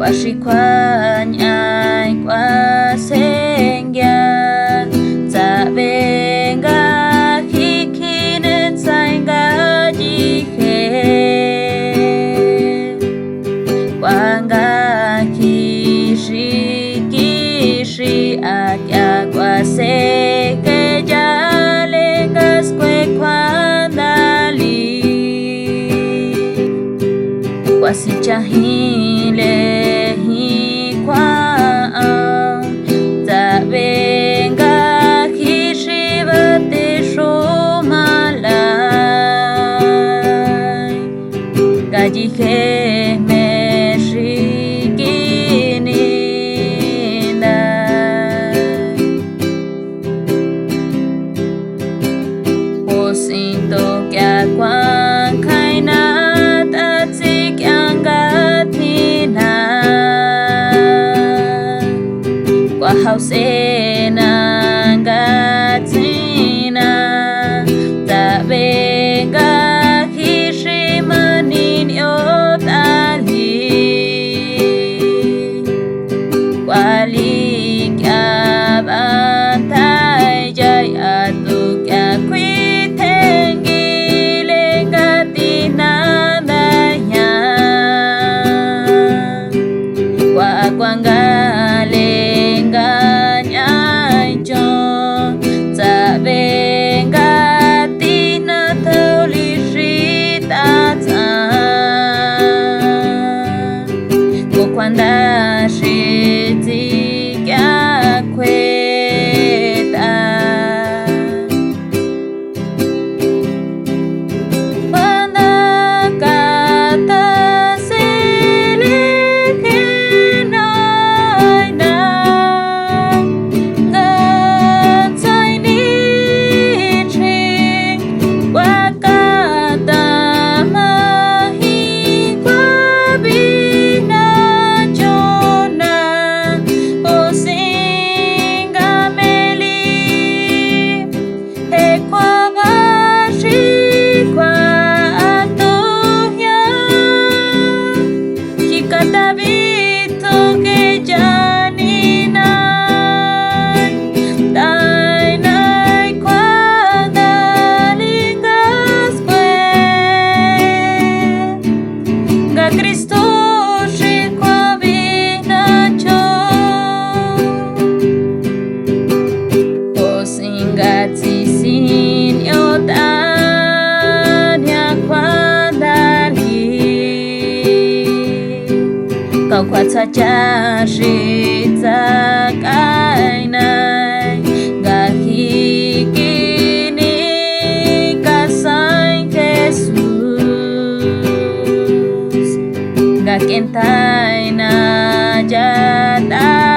Kwashikwan ay kwasengya Zabenga hikinen sainga jihe Kwanga kishi kishi akya kwaseke jalengas kwe kwandali Kwasichahile Zabenga kishibate shumalay Gajike meshikinina Osinto kya kwan kaina tatsik angatina Hausena gatsina Zabenga hishimanin yotali Walik abantay jay atuk yakwitengile gatinandaya Wakwangale Zabenga tina taulishita Kukwanda shiti kya kweta Kwanda kata Cristo shikwa binacho Osingati sin yotanya kwandali Kau kwatsacha shita kainai Gahikini kasain Jesus Kentay na jata